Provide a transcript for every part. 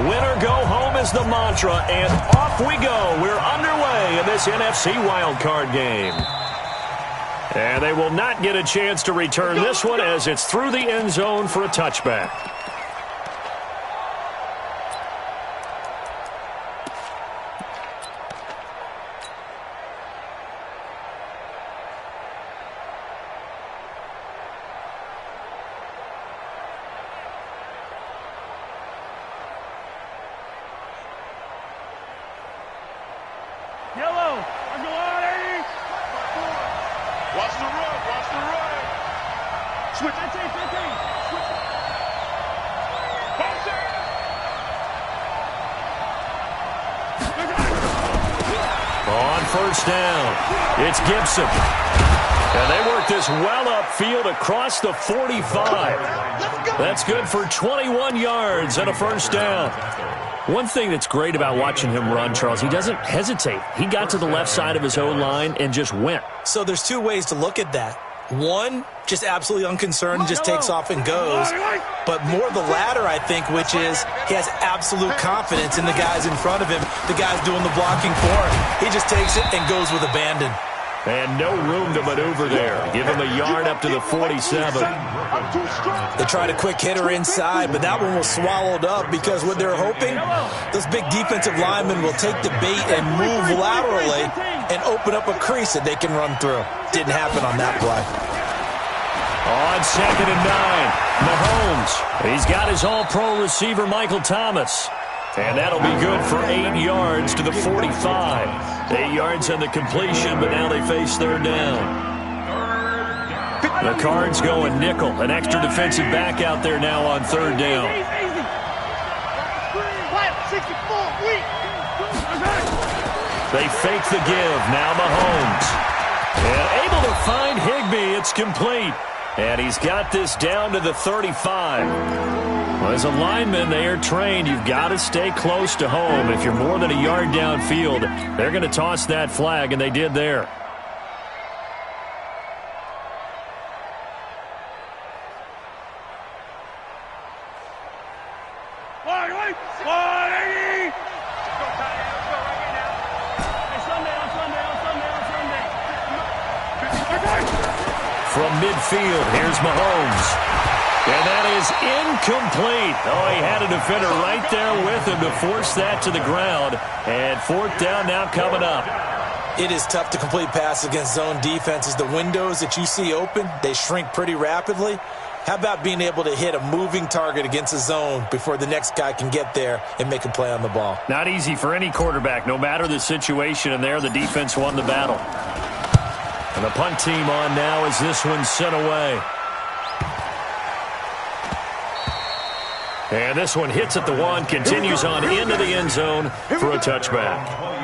Win or go home is the mantra, and off we go. We're underway in this NFC wildcard game. And they will not get a chance to return this one as it's through the end zone for a touchback. Yellow, on the line. Watch the run, watch the run. Switch. 15. Switch. On first down, it's Gibson. And they work this well upfield across the 45. That's good for 21 yards and a first down. One thing that's great about watching him run, Charles, he doesn't hesitate. He got to the left side of his O-line and just went. So there's two ways to look at that. One, just absolutely unconcerned, just takes off and goes. But more the latter, I think, which is he has absolute confidence in the guys in front of him, the guys doing the blocking for him. He just takes it and goes with abandon. And no room to maneuver there. Give him a yard up to the 47. They tried a quick hitter inside, but that one was swallowed up because what they're hoping, those big defensive linemen will take the bait and move laterally and open up a crease that they can run through. Didn't happen on that play. On 2nd and 9, Mahomes. He's got his all-pro receiver, Michael Thomas. And that'll be good for 8 yards to the 45. 8 yards on the completion, but now they face third down. The Cards go a nickel. An extra defensive back out there now on third down. They fake the give. Now Mahomes. And able to find Higbee. It's complete. And he's got this down to the 35. Well, as a lineman, they are trained. You've got to stay close to home. If you're more than a yard downfield, they're going to toss that flag, and they did there. From midfield, here's Mahomes. And that is incomplete. Oh, he had a defender right there with him to force that to the ground. And fourth down now coming up. It is tough to complete passes against zone defenses. The windows that you see open, they shrink pretty rapidly. How about being able to hit a moving target against a zone before the next guy can get there and make a play on the ball? Not easy for any quarterback, no matter the situation. And there, the defense won the battle. And the punt team on now as this one's sent away. And this one hits at the 1, continues on into the end zone for a touchback.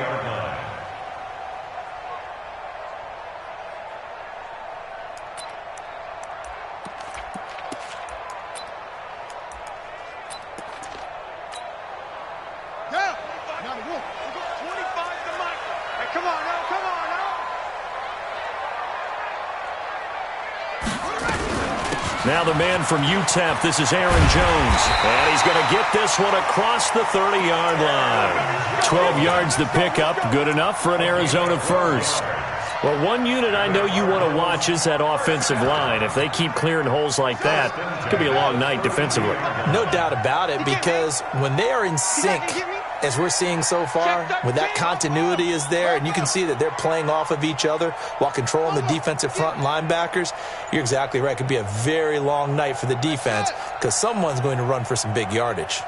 Now the man from UTEP, this is Aaron Jones. And he's going to get this one across the 30-yard line. 12 yards to pick up, good enough for an Arizona first. Well, one unit I know you want to watch is that offensive line. If they keep clearing holes like that, it could be a long night defensively. No doubt about it, because when they are in sync, as we're seeing so far, when that continuity is there and you can see that they're playing off of each other while controlling the defensive front and linebackers, you're exactly right. It could be a very long night for the defense because someone's going to run for some big yardage.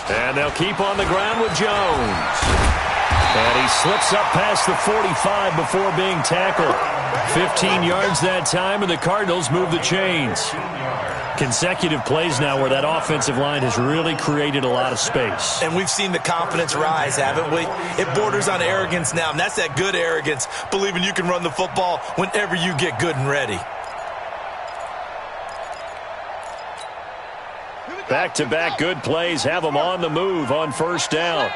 And they'll keep on the ground with Jones. And he slips up past the 45 before being tackled. 15 yards that time, and the Cardinals move the chains. Consecutive plays now where that offensive line has really created a lot of space. And we've seen the confidence rise, haven't we? It borders on arrogance now, and that's that good arrogance, believing you can run the football whenever you get good and ready. Back-to-back good plays have them on the move on first down.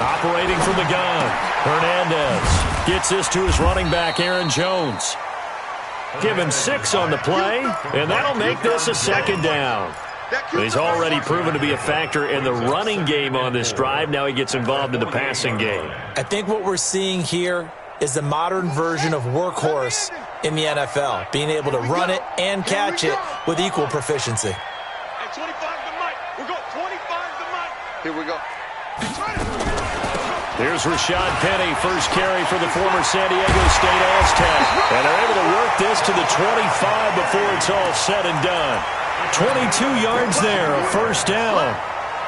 Operating from the gun, Hernandez. Gets this to his running back, Aaron Jones. Give him 6 on the play, and that'll make this a second down. He's already proven to be a factor in the running game on this drive. Now he gets involved in the passing game. I think what we're seeing here is the modern version of workhorse in the NFL, being able to run it and catch it with equal proficiency. Hey, 25 to Mike. We're going 25 to Mike. Here we go. Here's Rashad Penny, first carry for the former San Diego State Aztec. And they're able to work this to the 25 before it's all said and done. 22 yards there, a first down.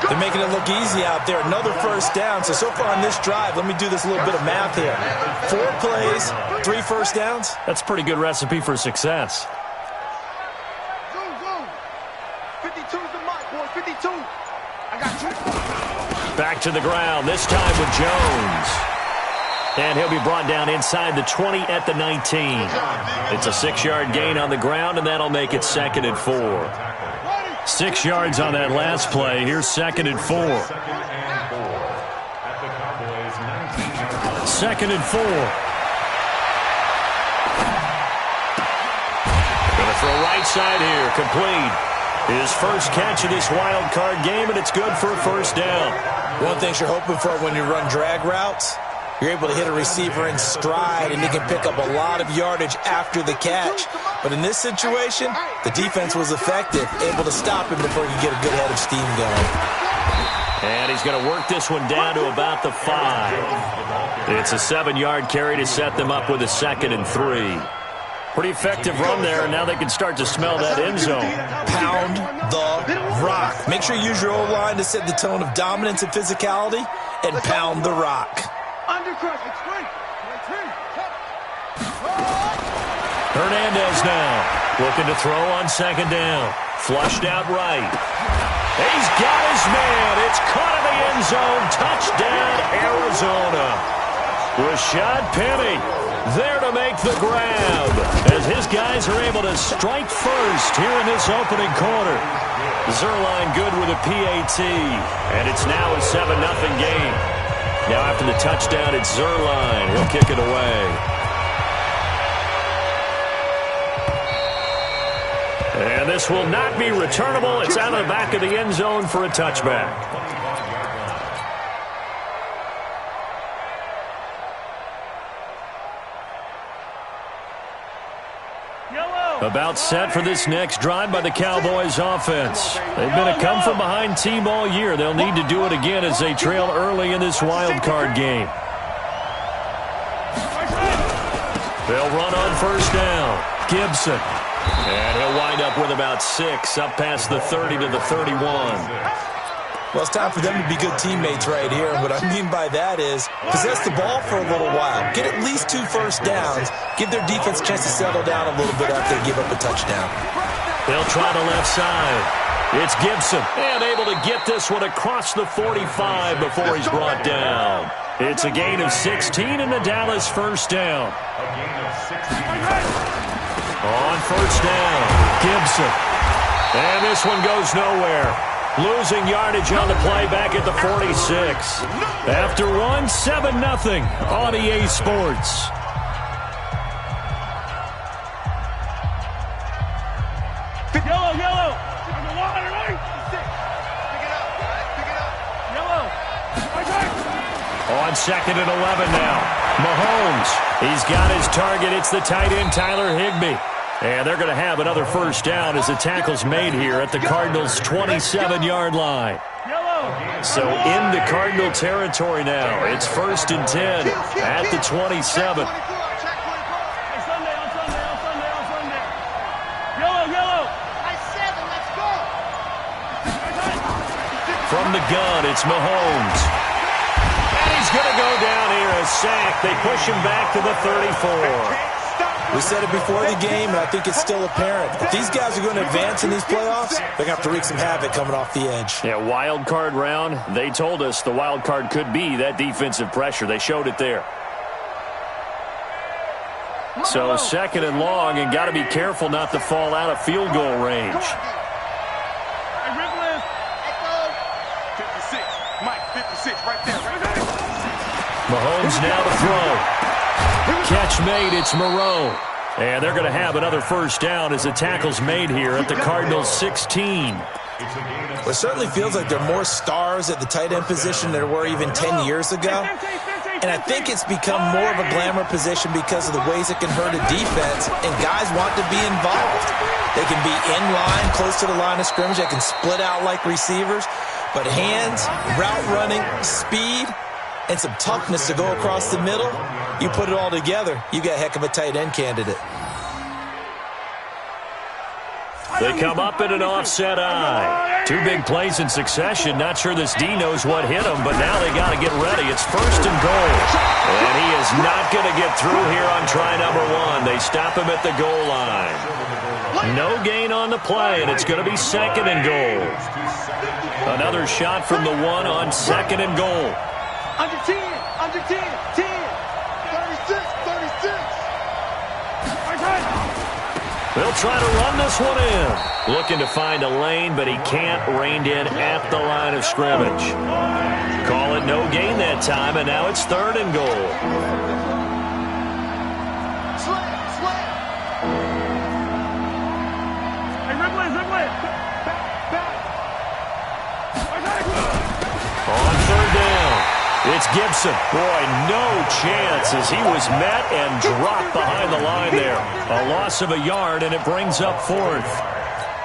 They're making it look easy out there. Another first down. So far on this drive, let me do this little bit of math here. 4 plays, 3 first downs. That's a pretty good recipe for success. 52's the Mike, boy. 52. I got you. Back to the ground, this time with Jones. And he'll be brought down inside the 20 at the 19. It's a 6-yard gain on the ground, and that'll make it 2nd and 4. 6 yards on that last play. Here's 2nd and 4. 2nd and 4. Gonna throw right side here, complete. His first catch of this wild card game, and it's good for a first down. One thing you're hoping for when you run drag routes, you're able to hit a receiver in stride, and he can pick up a lot of yardage after the catch. But in this situation, the defense was effective, able to stop him before he could get a good head of steam going. And he's going to work this one down to about the 5. It's a 7-yard carry to set them up with a 2nd and 3. Pretty effective run there, and now they can start to smell that end zone. Pound the rock. Make sure you use your O-line to set the tone of dominance and physicality, and pound the rock. Hernandez now looking to throw on 2nd down. Flushed out right. He's got his man. It's caught in the end zone. Touchdown, Arizona. Rashad Penny there to make the grab as his guys are able to strike first here in this opening quarter. Zerline good with a PAT, and it's now a 7-0 game. Now after the touchdown, it's Zerline. He'll kick it away. And this will not be returnable. It's out of the back of the end zone for a touchback. About set for this next drive by the Cowboys offense. They've been a come-from-behind team all year. They'll need to do it again as they trail early in this wild card game. They'll run on first down. Gibson. And he'll wind up with about 6, up past the 30 to the 31. Well, it's time for them to be good teammates right here. And what I mean by that is possess the ball for a little while. Get at least 2 first downs. Give their defense a chance to settle down a little bit after they give up a touchdown. They'll try the left side. It's Gibson. And able to get this one across the 45 before he's brought down. It's a gain of 16 and the Dallas first down. On first down, Gibson. And this one goes nowhere. Losing yardage on the play back at the 46. After one, 7-0 on EA Sports. Yellow. On the water, right? Pick it up, guys. Pick it up. Yellow. On 2nd and 11 now. Mahomes. He's got his target. It's the tight end, Tyler Higbee. And they're going to have another first down as the tackle's made here at the Cardinals' 27-yard line. So into Cardinal territory now. It's 1st and 10 at the 27. From the gun, it's Mahomes. And he's going to go down here, a sack. They push him back to the 34. We said it before the game, and I think it's still apparent. If these guys are going to advance in these playoffs, they're going to have to wreak some havoc coming off the edge. Yeah, wild card round. They told us the wild card could be that defensive pressure. They showed it there. So 2nd and long, and got to be careful not to fall out of field goal range. 56. Mike, 56, right there. Mahomes now to throw. Catch made, it's Moreau. And they're going to have another first down as the tackle's made here at the Cardinals' 16. Well, it certainly feels like there are more stars at the tight end position than there were even 10 years ago. And I think it's become more of a glamour position because of the ways it can hurt a defense, and guys want to be involved. They can be in line, close to the line of scrimmage. They can split out like receivers. But hands, route running, speed, and some toughness to go across the middle, you put it all together, you got a heck of a tight end candidate. They come up in an offset eye. Two big plays in succession. Not sure this D knows what hit him, but now they got to get ready. It's first and goal. And he is not going to get through here on try number one. They stop him at the goal line. No gain on the play, and it's going to be second and goal. Another shot from the one on second and goal. Under 10, under 10, 10, 36, 36. They'll try to run this one in. Looking to find a lane, but he can't. Reined in at the line of scrimmage. Call it no gain that time, and now it's third and goal. Slant, slant. Hey, Ridley. On third down, it's Gibson. Boy, no chance as he was met and dropped behind the line there. A loss of a yard, and it brings up fourth.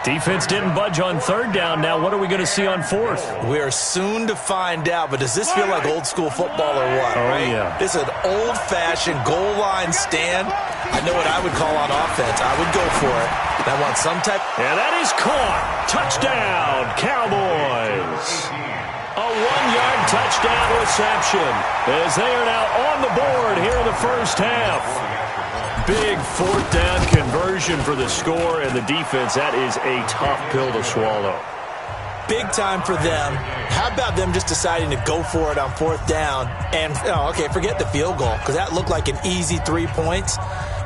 Defense didn't budge on third down. Now what are we going to see on fourth? We are soon to find out, but does this feel like old school football or what? Oh, right? yeah. This is an old-fashioned goal line stand. I know what I would call on offense. I would go for it. I want some type. And that is caught. Touchdown, Cowboys. A one-yard touchdown reception as they are now on the board here in the first half. Big fourth down conversion for the score, and the defense, that is a tough pill to swallow. Big time for them. How about them just deciding to go for it on fourth down? And, forget the field goal, because that looked like an easy 3 points.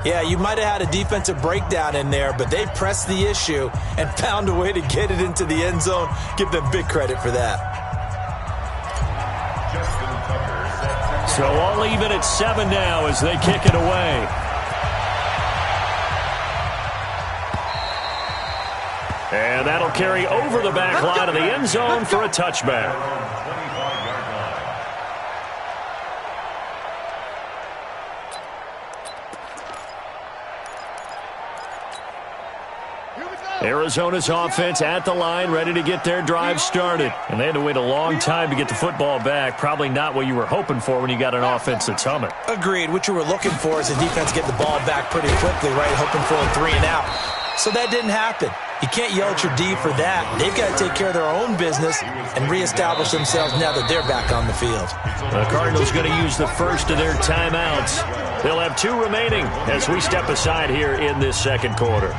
Yeah, you might have had a defensive breakdown in there, but they pressed the issue and found a way to get it into the end zone. Give them big credit for that. So all even at 7 now as they kick it away. And that'll carry over the back line of the end zone for a touchback. Arizona's offense at the line, ready to get their drive started. And they had to wait a long time to get the football back. Probably not what you were hoping for when you got an offense that's humming. Agreed. What you were looking for is the defense get the ball back pretty quickly, right? Hoping for a 3 and out. So that didn't happen. You can't yell at your D for that. They've got to take care of their own business and reestablish themselves now that they're back on the field. The Cardinals going to use the first of their timeouts. They'll have 2 remaining as we step aside here in this second quarter.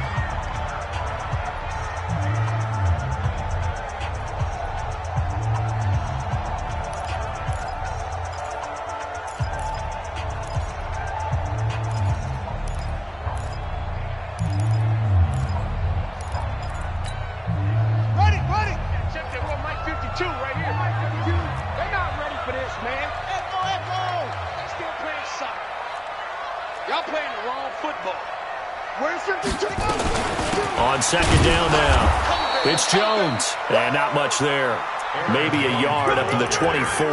On second down now, it's Jones. And not much there. Maybe a yard up to the 24.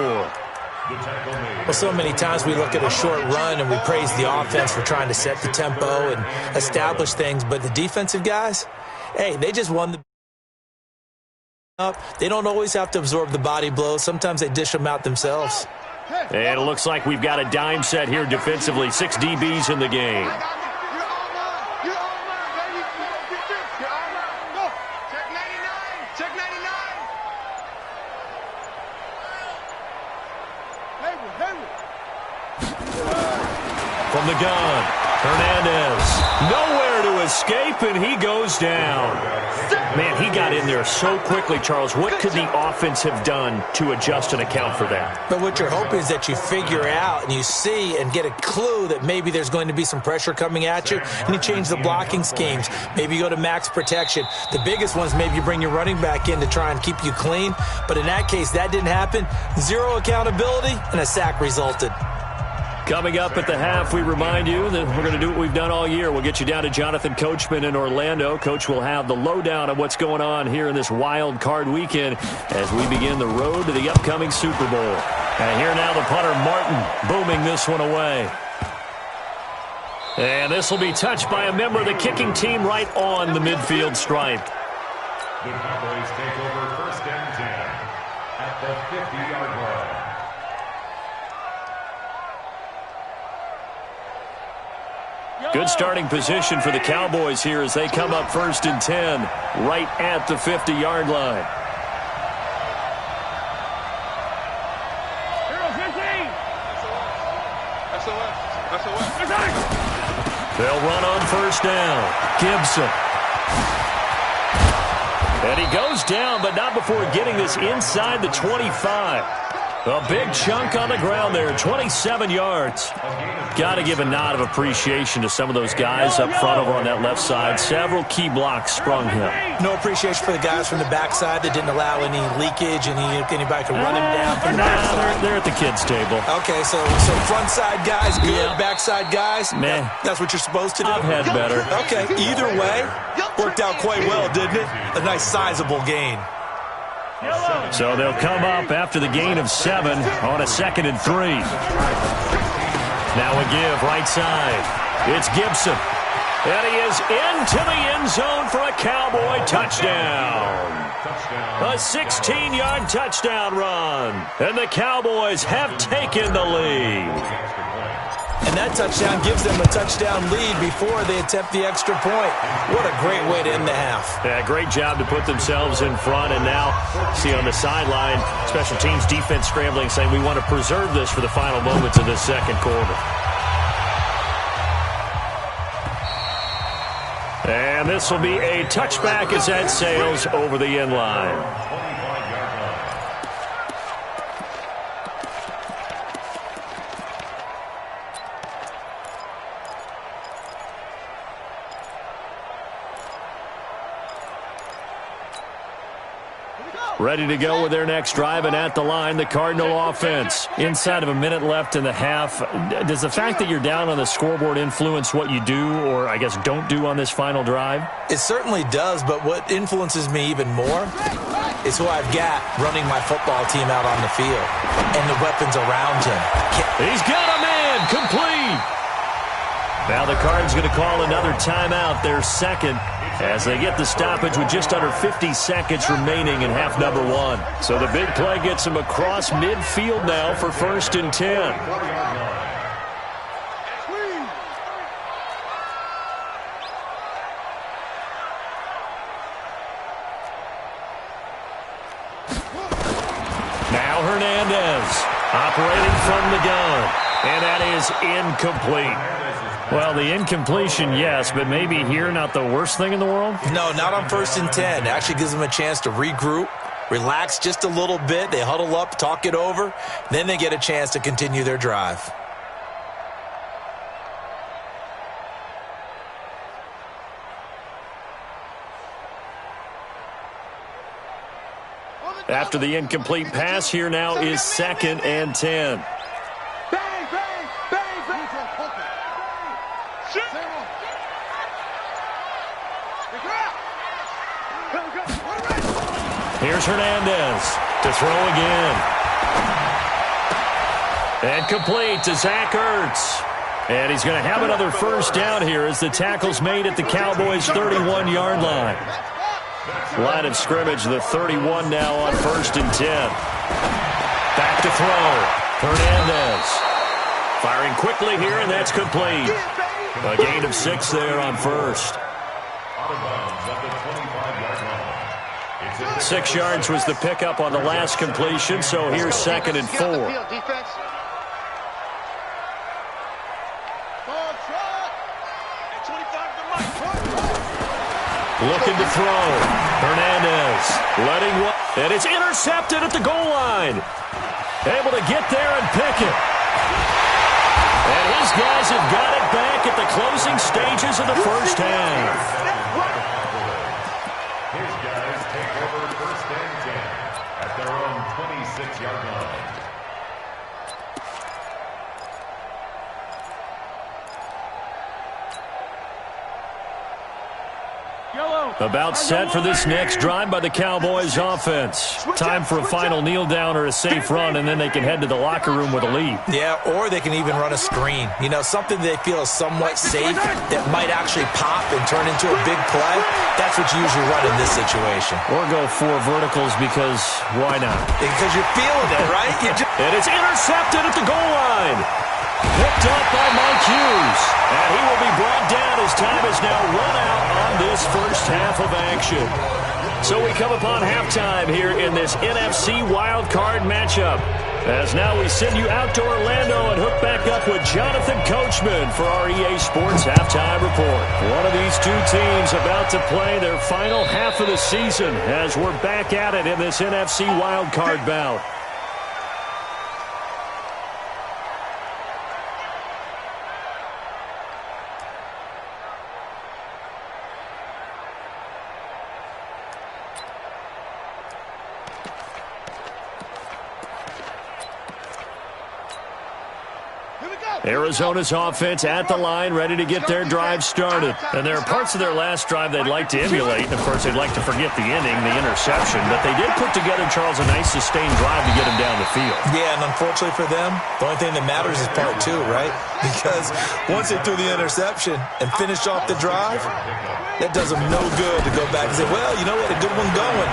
Well, so many times we look at a short run and we praise the offense for trying to set the tempo and establish things. But the defensive guys, hey, they just won the up. They don't always have to absorb the body blows. Sometimes they dish them out themselves. And it looks like we've got a dime set here defensively. 6 DBs in the game. From the gun, Hernandez, nowhere to escape, and he goes down. Man, he got in there so quickly, Charles. What could the offense have done to adjust and account for that? But what you're hoping is that you figure out and you see and get a clue that maybe there's going to be some pressure coming at you, and you change the blocking schemes. Maybe you go to max protection. The biggest ones, maybe you bring your running back in to try and keep you clean. But in that case, that didn't happen. 0 accountability, and a sack resulted. Coming up at the half, we remind you that we're going to do what we've done all year. We'll get you down to Jonathan Coachman in Orlando. Coach will have the lowdown of what's going on here in this wild card weekend as we begin the road to the upcoming Super Bowl. And here now the punter, Martin, booming this one away. And this will be touched by a member of the kicking team right on the midfield stripe. The Cowboys take over 1st and 10 at the 50-yard line. Good starting position for the Cowboys here as they come up 1st and 10 right at the 50-yard line. They'll run on 1st down. Gibson. And he goes down, but not before getting this inside the 25. A big chunk on the ground there, 27 yards. Got to give a nod of appreciation to some of those guys up front over on that left side. Several key blocks sprung him. No appreciation for the guys from the backside that didn't allow any leakage, and anybody could run him down from the backside. They're at the kids' table. Okay, so front side guys, good. Yeah. Backside guys, meh. That's what you're supposed to do? I've had better. Okay, either way, worked out quite well, didn't it? A nice sizable gain. So they'll come up after the gain of 7 on a 2nd and 3. Now a give right side. It's Gibson. And he is into the end zone for a Cowboy touchdown. A 16-yard touchdown run. And the Cowboys have taken the lead. And that touchdown gives them a touchdown lead before they attempt the extra point. What a great way to end the half. Yeah, great job to put themselves in front. And now, see on the sideline, special teams defense scrambling, saying we want to preserve this for the final moments of this second quarter. And this will be a touchback as that sails over the end line. Ready to go with their next drive, and at the line, the Cardinal offense. Inside of a minute left in the half, does the fact that you're down on the scoreboard influence what you do, or I guess don't do on this final drive? It certainly does, but what influences me even more is who I've got running my football team out on the field and the weapons around him. He's got a man, complete. Now the Cards going to call another timeout, their second, as they get the stoppage with just under 50 seconds remaining in half number 1. So the big play gets them across midfield now for 1st and 10. Now Hernandez operating from the gun, and that is incomplete. Well, the incompletion, yes, but maybe here not the worst thing in the world? No, not on 1st and 10. It actually gives them a chance to regroup, relax just a little bit. They huddle up, talk it over. Then they get a chance to continue their drive. After the incomplete pass, here now is 2nd and 10. Here's Hernandez to throw again. And complete to Zach Ertz. And he's going to have another 1st down here as the tackle's made at the Cowboys' 31-yard line. Line of scrimmage, the 31 now on 1st and 10. Back to throw. Hernandez firing quickly here, and that's complete. A gain of 6 there on 1st. 6 yards was the pickup on the last completion, so here's 2nd and 4. Looking to throw. Hernandez letting one, and it's intercepted at the goal line. Able to get there and pick it. And his guys have got it back at the closing stages of the first half. His guys take over 1st and 10 at their own 26-yard line. About set for this next drive by the Cowboys offense. Time for a final kneel down or a safe run, and then they can head to the locker room with a lead. Yeah, or they can even run a screen. You know, something they feel is somewhat safe that might actually pop and turn into a big play. That's what you usually run in this situation. Or go 4 verticals because why not? Because you're feeling it, right? And it's intercepted at the goal line. Picked up by Mike Hughes. And he will be brought down as time is now run out on this first half of action. So we come upon halftime here in this NFC wildcard matchup. As now we send you out to Orlando and hook back up with Jonathan Coachman for our EA Sports Halftime Report. One of these two teams about to play their final half of the season as we're back at it in this NFC wildcard bout. Arizona's offense at the line, ready to get their drive started. And there are parts of their last drive they'd like to emulate. And, of course, they'd like to forget the inning, the interception. But they did put together, Charles, a nice sustained drive to get him down the field. Yeah, and unfortunately for them, the only thing that matters is part 2, right? Because once they threw the interception and finished off the drive, that does them no good to go back and say, well, you know what, a good one going.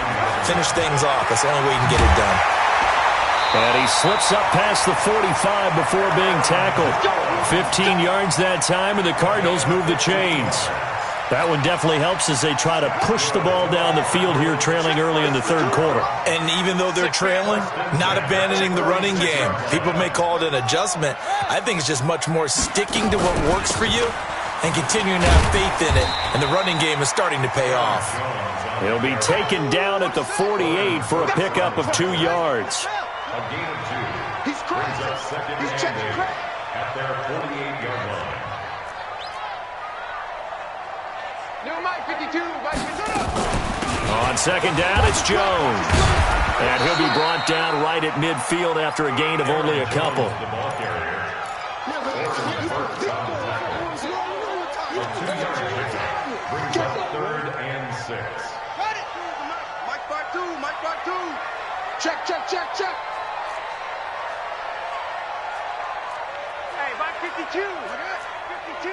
Finish things off. That's the only way you can get it done. And he slips up past the 45 before being tackled. 15 yards that time, and the Cardinals move the chains. That one definitely helps as they try to push the ball down the field here, trailing early in the third quarter. And even though they're trailing, not abandoning the running game. People may call it an adjustment. I think it's just much more sticking to what works for you and continuing to have faith in it. And the running game is starting to pay off. He'll be taken down at the 48 for a pickup of 2 yards. A gain of 2. He's brings up second and 8 at their 48-yard line. New Mike 52, Mike 52. On second down, it's Jones. And he'll be brought down right at midfield after a gain of only a couple. The ball carrier. First down tackle. A 2-yard pickup brings up 3rd and 6. Got it. Mike 52, Mike 52. Check, check, check, check. Hey, Mike 52. 52.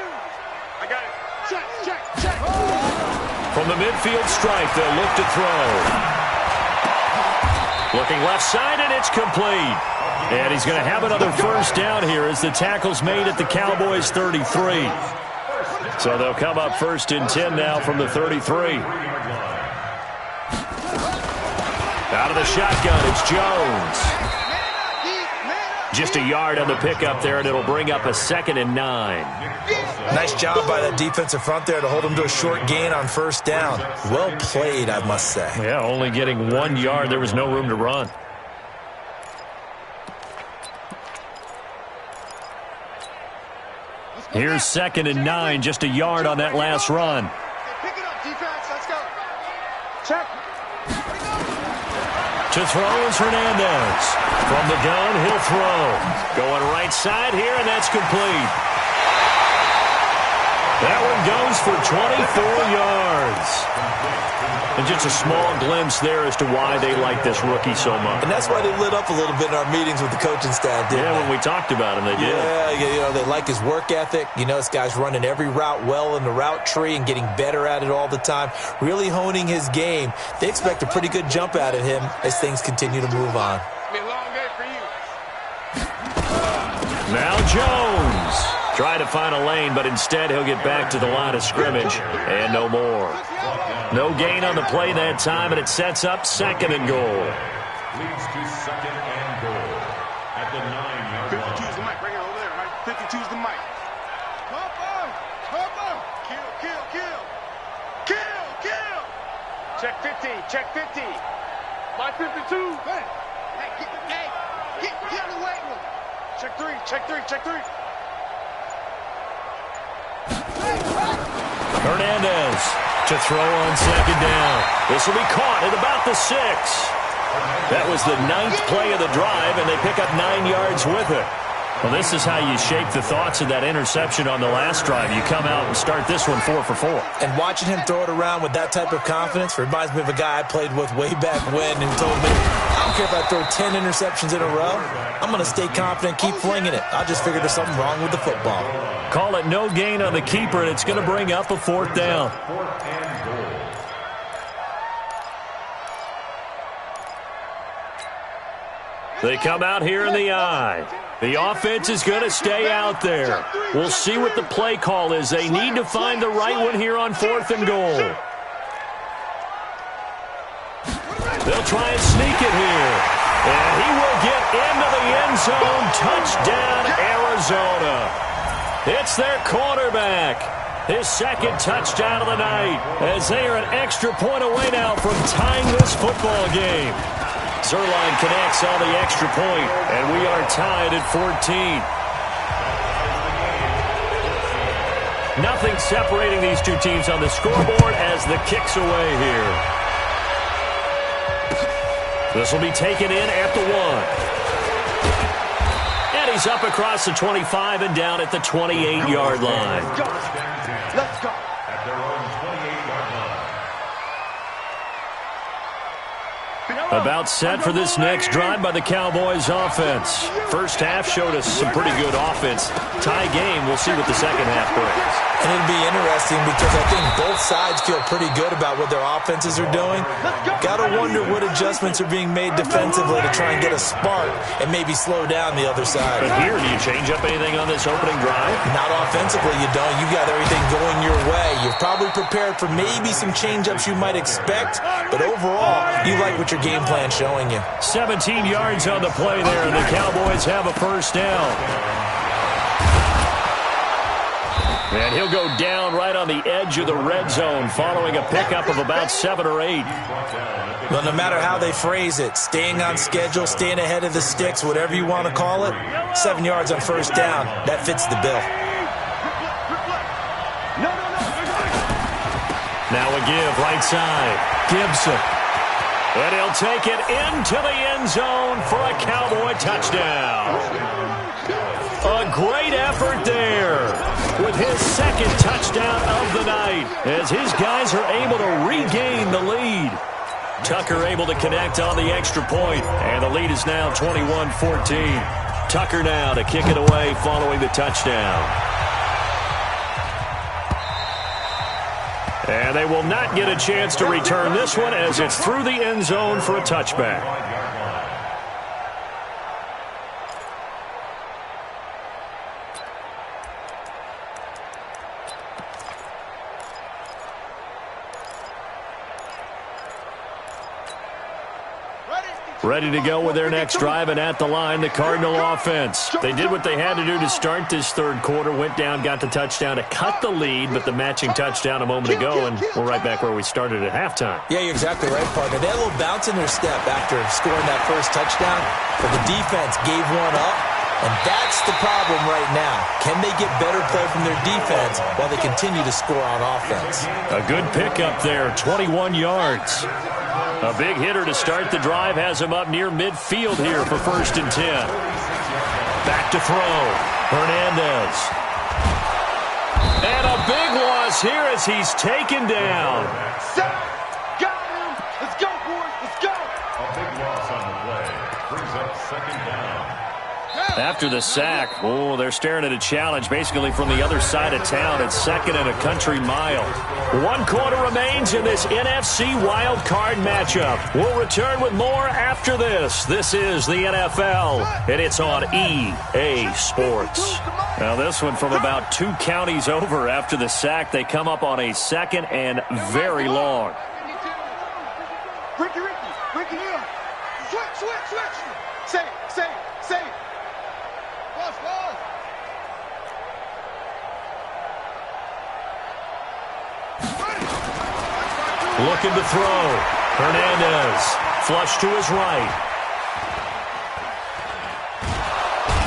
I got it. Check, check, check. From the midfield stripe, they'll look to throw. Looking left side, and it's complete. And he's going to have another first down here as the tackle's made at the Cowboys' 33. So they'll come up 1st and 10 now from the 33. Out of the shotgun, it's Jones. Just a yard on the pickup there, and it'll bring up a 2nd and 9. Nice job by that defensive front there to hold him to a short gain on first down. Well played, I must say. Yeah, only getting 1 yard. There was no room to run. Here's 2nd and 9, just a yard on that last run. Pick it up, defense. Let's go. Check. To throw is Hernandez. From the gun, he'll throw. Going right side here, and that's complete. That one goes for 24 yards. And just a small glimpse there as to why they like this rookie so much. And that's why they lit up a little bit in our meetings with the coaching staff, didn't they? When we talked about him, they did. Yeah, you know, they like his work ethic. You know, this guy's running every route well in the route tree and getting better at it all the time, really honing his game. They expect a pretty good jump out of him as things continue to move on. Be a long day for you. Now Jones. Try to find a lane, but instead he'll get back to the line of scrimmage, and no more. No gain on the play that time, and it sets up 2nd and goal. Leads to 2nd and goal at the 9-yard line. 52's the mic. Bring it over there, right? 52's the mic. Come on. Come on. Kill, kill, kill. Kill, kill. Check 50. Check 50. My 52. Hey, get the way. Check 3. Check 3. Check 3. Hernandez to throw on 2nd down. This will be caught at about the 6. That was the 9th play of the drive, and they pick up 9 yards with it. Well, this is how you shake the thoughts of that interception on the last drive. You come out and start this one 4 for 4. And watching him throw it around with that type of confidence reminds me of a guy I played with way back when who told me, I don't care if I throw 10 interceptions in a row. I'm going to stay confident, keep flinging it. I just figured there's something wrong with the football. Call it no gain on the keeper, and it's going to bring up a 4th down. They come out here in the eye. The offense is going to stay out there. We'll see what the play call is. They need to find the right one here on 4th and goal. They'll try and sneak it here. And he will get into the end zone. Touchdown, Arizona. It's their quarterback. His 2nd touchdown of the night, as they are an extra point away now from tying this football game. Zerline connects on the extra point, and we are tied at 14. Nothing separating these two teams on the scoreboard as the kick's away here. This will be taken in at the 1. And he's up across the 25 and down at the 28-yard line. Let's go. At their own 28-yard line. About set for this next drive by the Cowboys offense. First half showed us some pretty good offense. Tie game, we'll see what the second half brings. And it'll be interesting because I think both sides feel pretty good about what their offenses are doing. Got to wonder what adjustments are being made defensively to try and get a spark and maybe slow down the other side. But here, do you change up anything on this opening drive? Not offensively, you don't. You've got everything going your way. You're probably prepared for maybe some change-ups you might expect, but overall, you like what your game plan's showing you. 17 yards on the play there, and the Cowboys have a first down. And he'll go down right on the edge of the red zone following a pickup of about 7 or 8. Well, no matter how they phrase it, staying on schedule, staying ahead of the sticks, whatever you want to call it, 7 yards on first down, that fits the bill. Now a give right side. Gibson. And he'll take it into the end zone for a Cowboy touchdown. A great effort there with his 2nd touchdown of the night as his guys are able to regain the lead. Tucker able to connect on the extra point, and the lead is now 21-14. Tucker now to kick it away following the touchdown. And they will not get a chance to return this one as it's through the end zone for a touchback. Ready to go with their next drive, and at the line, the Cardinal offense. They did what they had to do to start this third quarter, went down, got the touchdown to cut the lead, but the matching touchdown a moment ago, and we're right back where we started at halftime. Yeah, you're exactly right, partner. They had a little bounce in their step after scoring that first touchdown, but the defense gave one up, and that's the problem right now. Can they get better play from their defense while they continue to score on offense? A good pickup there, 21 yards. A big hitter to start the drive has him up near midfield here for 1st and 10. Back to throw. Hernandez. And a big loss here as he's taken down. Got him. Let's go, boys. Let's go. A big loss on the play. Brings up 2nd down. After the sack, they're staring at a challenge basically from the other side of town. It's 2nd and a country mile. 1 quarter remains in this NFC wild card matchup. We'll return with more after this. This is the NFL, and it's on EA Sports. Now this one from about 2 counties over after the sack. They come up on a 2nd and very long. Ricky Hill. Switch. Say. Boss. Looking to throw. Hernandez. Flush to his right.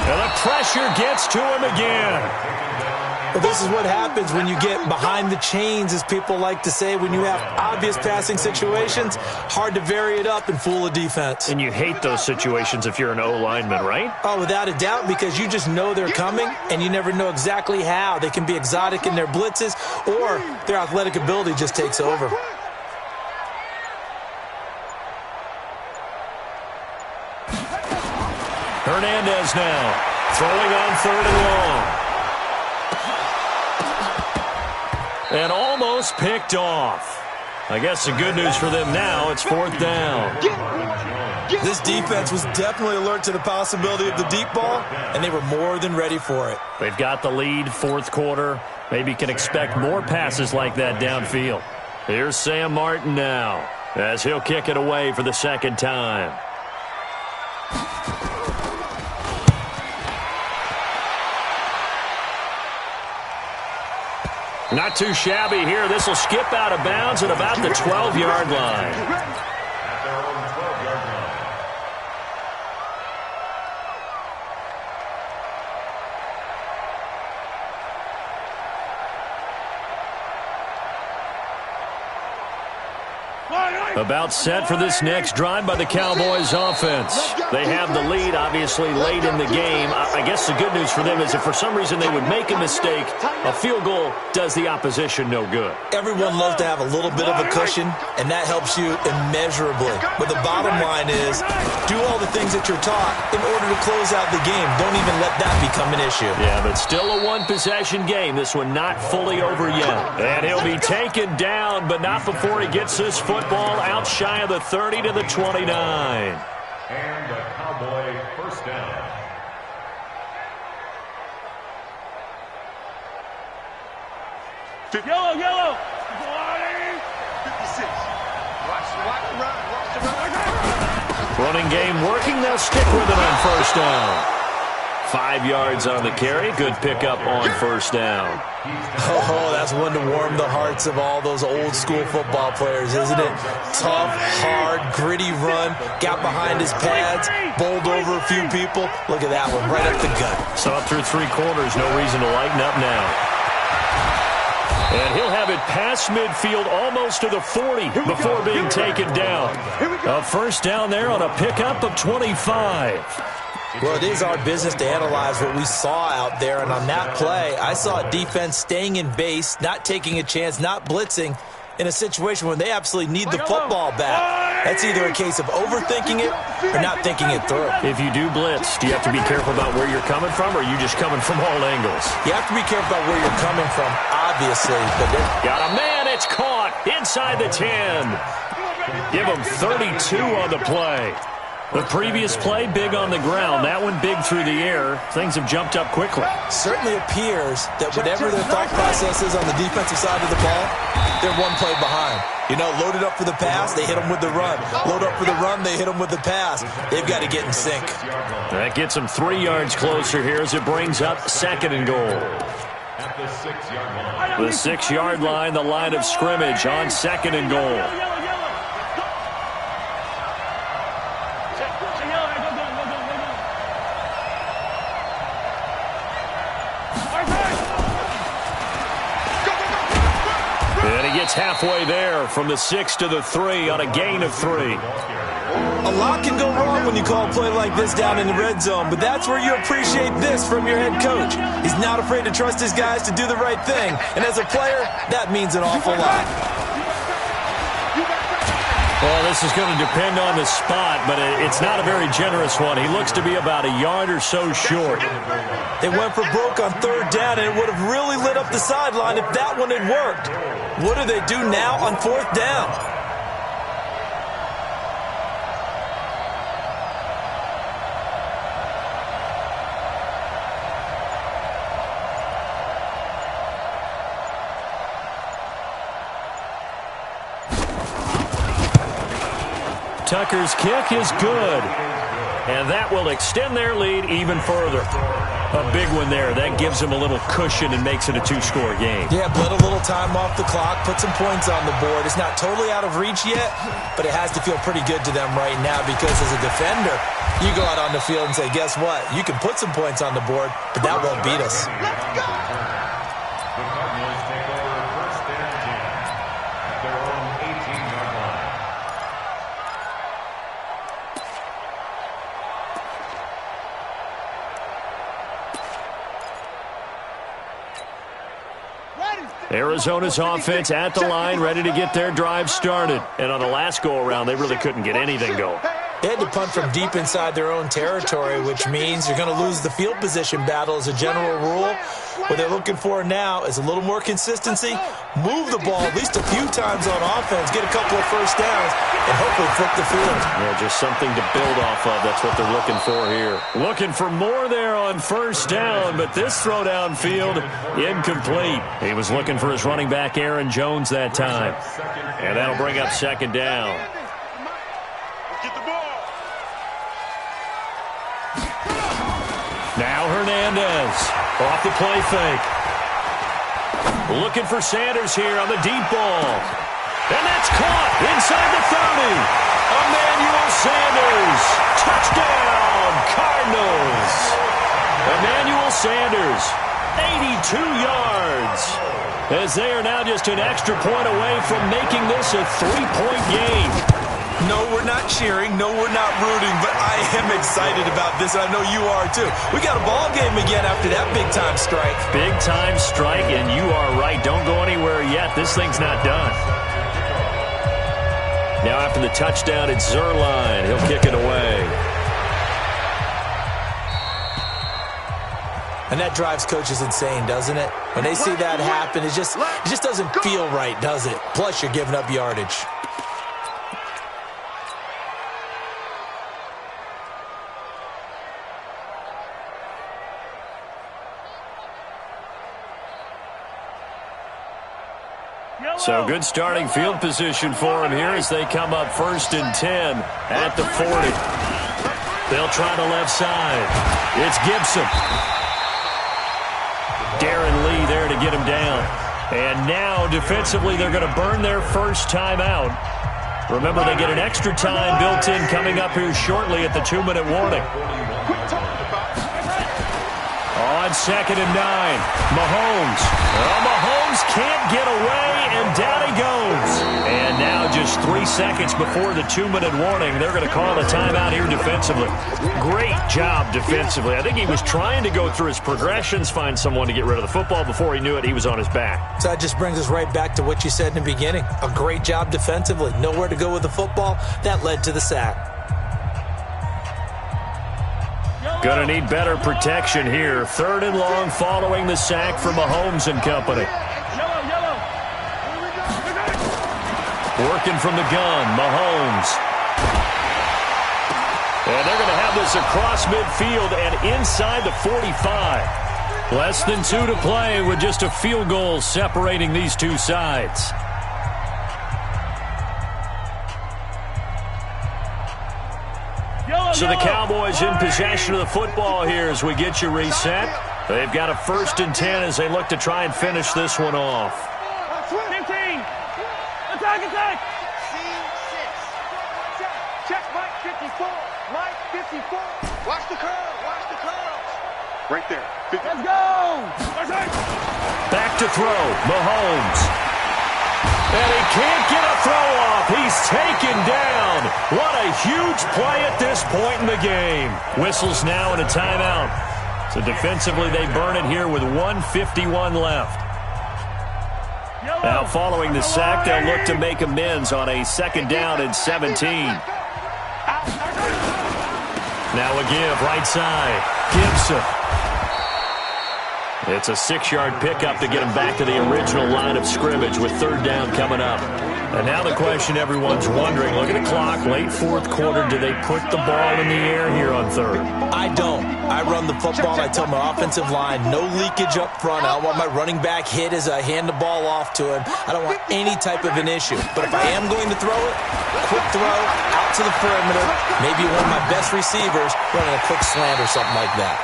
And the pressure gets to him again. Well, this is what happens when you get behind the chains, as people like to say. When you have obvious passing situations, hard to vary it up and fool a defense. And you hate those situations if you're an O-lineman, right? Oh, without a doubt, because you just know they're coming, and you never know exactly how. They can be exotic in their blitzes, or their athletic ability just takes over. Hernandez now, throwing on 3rd and long. And almost picked off. I guess the good news for them now, it's 4th down. This defense was definitely alert to the possibility of the deep ball, and they were more than ready for it. They've got the lead, 4th quarter. Maybe can expect more passes like that downfield. Here's Sam Martin now, as he'll kick it away for the 2nd time. Not too shabby here. This will skip out of bounds at about the 12-yard line. About set for this next drive by the Cowboys offense. They have the lead, obviously, late in the game. I guess the good news for them is if for some reason they would make a mistake, a field goal does the opposition no good. Everyone loves to have a little bit of a cushion, and that helps you immeasurably. But the bottom line is, do all the things that you're taught in order to close out the game. Don't even let that become an issue. Yeah, but still a one-possession game. This one not fully over yet. And he'll be taken down, but not before he gets this football out shy of the 30 to the 29. And the Cowboy first down. Yellow. 56. Watch the run. Running game working. They'll stick with it on 1st down. 5 yards on the carry. Good pickup on 1st down. Oh, that's one to warm the hearts of all those old-school football players, isn't it? Tough, hard, gritty run. Got behind his pads, bowled over a few people. Look at that one, right up the gut. So up through 3 quarters, no reason to lighten up now. And he'll have it past midfield almost to the 40 before being taken down. A 1st down there on a pickup of 25. Well, it is our business to analyze what we saw out there, and on that play, I saw a defense staying in base, not taking a chance, not blitzing, in a situation where they absolutely need the football back. That's either a case of overthinking it or not thinking it through. If you do blitz, do you have to be careful about where you're coming from, or are you just coming from all angles? You have to be careful about where you're coming from, obviously. But got a man, it's caught inside the 10. Give him 32 on the play. The previous play, big on the ground. That one, big through the air. Things have jumped up quickly. Certainly appears that whatever their thought process is on the defensive side of the ball, they're one play behind. You know, loaded up for the pass, they hit them with the run. Load up for the run, they hit them with the pass. They've got to get in sync. That gets them 3 yards closer here as it brings up 2nd and goal. At the 6-yard line. The 6-yard line, the line of scrimmage on 2nd and goal. And he gets halfway there from the 6 to the 3 on a gain of 3. A lot can go wrong when you call a play like this down in the red zone, but that's where you appreciate this from your head coach. He's not afraid to trust his guys to do the right thing, and as a player, that means an awful lot. Well, this is going to depend on the spot, but it's not a very generous one. He looks to be about a yard or so short. They went for broke on 3rd down, and it would have really lit up the sideline if that one had worked. What do they do now on 4th down? Tucker's kick is good, and that will extend their lead even further. A big one there. That gives them a little cushion and makes it a 2-score game. Yeah, bled a little time off the clock, put some points on the board. It's not totally out of reach yet, but it has to feel pretty good to them right now because as a defender, you go out on the field and say, guess what? You can put some points on the board, but that won't beat us. The Cardinals take over 1st and 10 at their own 18-yard line. Arizona's offense at the line, ready to get their drive started. And on the last go-around, they really couldn't get anything going. They had to punt from deep inside their own territory, which means you're going to lose the field position battle as a general rule. What they're looking for now is a little more consistency, move the ball at least a few times on offense, get a couple of first downs, and hopefully flip the field. Yeah, just something to build off of. That's what they're looking for here. Looking for more there on first down, but this throw downfield, incomplete. He was looking for his running back, Aaron Jones, that time. And that'll bring up second down. Get the ball. Now Hernandez off the play fake. Looking for Sanders here on the deep ball. And that's caught inside the 30. Emmanuel Sanders. Touchdown, Cardinals. Emmanuel Sanders, 82 yards. As they are now just an extra point away from making this a 3-point game. No, we're not cheering. No, we're not rooting. But I am excited about this, and I know you are too. We got a ball game again after that big-time strike. Big-time strike, and you are right. Don't go anywhere yet. This thing's not done. Now after the touchdown, it's Zerline. He'll kick it away. And that drives coaches insane, doesn't it? When they see that happen, it just doesn't feel right, does it? Plus, you're giving up yardage. So good starting field position for him here as they come up 1st and 10 at the 40. They'll try the left side. It's Gibson. Darren Lee there to get him down. And now defensively they're going to burn their first time out. Remember, they get an extra time built in coming up here shortly at the 2-minute warning. On 2nd and 9, Mahomes. Well, Mahomes can't get away, and down he goes. And now just 3 seconds before the 2-minute warning, they're going to call a timeout here defensively. Great job defensively. I think he was trying to go through his progressions, find someone to get rid of the football. Before he knew it, he was on his back. So that just brings us right back to what you said in the beginning. A great job defensively. Nowhere to go with the football. That led to the sack. Going to need better protection here. 3rd and long following the sack from Mahomes and company. Working from the gun, Mahomes. And they're going to have this across midfield and inside the 45. Less than 2 to play with just a field goal separating these two sides. So the Cowboys in possession of the football here as we get you reset. They've got a 1st and 10 as they look to try and finish this one off. 15. Attack. Check Mike 54. Mike 54. Watch the curls. Right there. 50. Let's go. Back to throw. Mahomes. And he can't get a throw off. He's taken down. What a huge play at this point in the game. Whistles now and a timeout. So defensively, they burn it here with 1:51 left. Now following the sack, they'll look to make amends on a 2nd down and 17. Now a give right side. Gibson. It's a 6-yard pickup to get him back to the original line of scrimmage with 3rd down coming up. And now the question everyone's wondering, look at the clock, late 4th quarter, do they put the ball in the air here on 3rd? I don't. I run the football, and I tell my offensive line, no leakage up front. I don't want my running back hit as I hand the ball off to him. I don't want any type of an issue. But if I am going to throw it, quick throw, out to the perimeter, maybe one of my best receivers running a quick slant or something like that.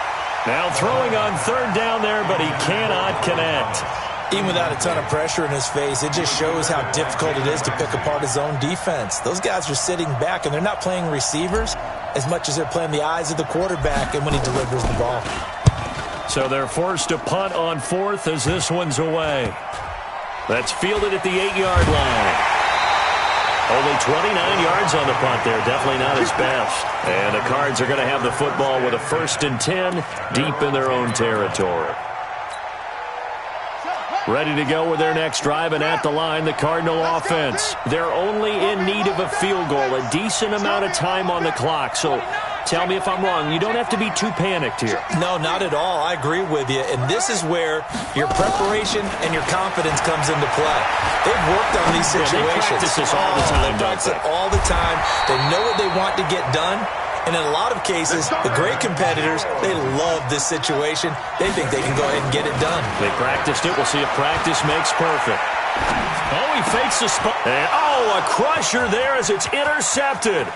Now throwing on 3rd down there, but he cannot connect. Even without a ton of pressure in his face, it just shows how difficult it is to pick apart his own defense. Those guys are sitting back, and they're not playing receivers as much as they're playing the eyes of the quarterback and when he delivers the ball. So they're forced to punt on 4th as this one's away. That's fielded at the 8-yard line. Only 29 yards on the punt there. Definitely not his best. And the Cards are going to have the football with a 1st and 10 deep in their own territory. Ready to go with their next drive, and at the line, the Cardinal offense. They're only in need of a field goal, a decent amount of time on the clock. So tell me if I'm wrong. You don't have to be too panicked here. No, not at all. I agree with you. And this is where your preparation and your confidence comes into play. They've worked on these situations. They practice this all the time. They practice it all the time. They know what they want to get done. And in a lot of cases, the great competitors, they love this situation. They think they can go ahead and get it done. They practiced it. We'll see if practice makes perfect. Oh, he fakes the spot. And, oh, a crusher there as it's intercepted.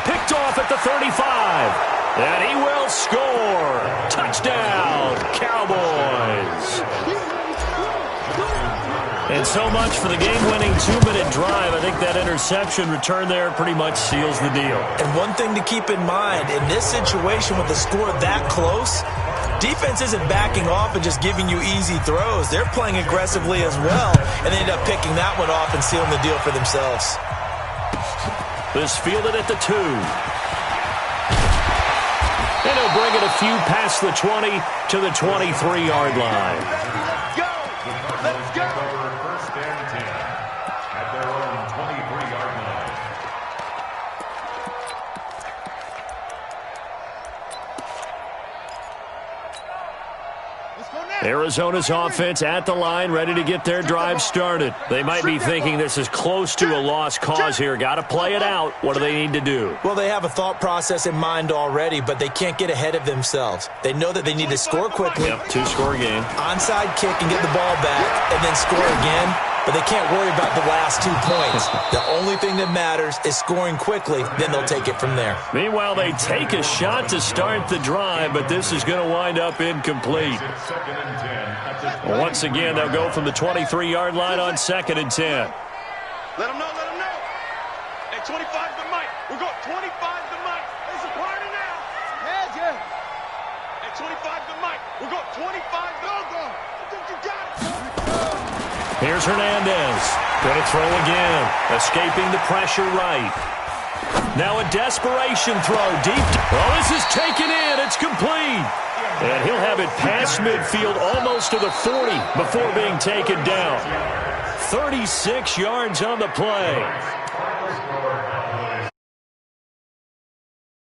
Picked off at the 35. And he will score. Touchdown, Cowboys. And so much for the game-winning 2-minute drive. I think that interception return there pretty much seals the deal. And one thing to keep in mind, in this situation with the score that close, defense isn't backing off and just giving you easy throws. They're playing aggressively as well, and they end up picking that one off and sealing the deal for themselves. This fielded at the 2. And he'll bring it a few past the 20 to the 23-yard line. Go! Let's go! First and 10 at their own 23-yard line. Arizona's offense at the line, ready to get their drive started. They might be thinking this is close to a lost cause here. Got to play it out. What do they need to do? Well, they have a thought process in mind already, but they can't get ahead of themselves. They know that they need to score quickly. Yep, 2-score game. Onside kick and get the ball back, and then score again. But they can't worry about the last 2 points. The only thing that matters is scoring quickly, then they'll take it from there. Meanwhile, they take a shot to start the drive, but this is going to wind up incomplete. Once again, they'll go from the 23-yard line on 2nd and 10. Let them know, let them know. Hey, 25 to Mike. We're going 25 to Mike. It's a party now. Yeah. Hey, 25 to Mike. We're going 25 to go. I think you got it. Here's Hernandez. Going to throw again. Escaping the pressure right. Now a desperation throw deep. Oh, this is taken in. It's complete. And he'll have it past midfield almost to the 40 before being taken down. 36 yards on the play.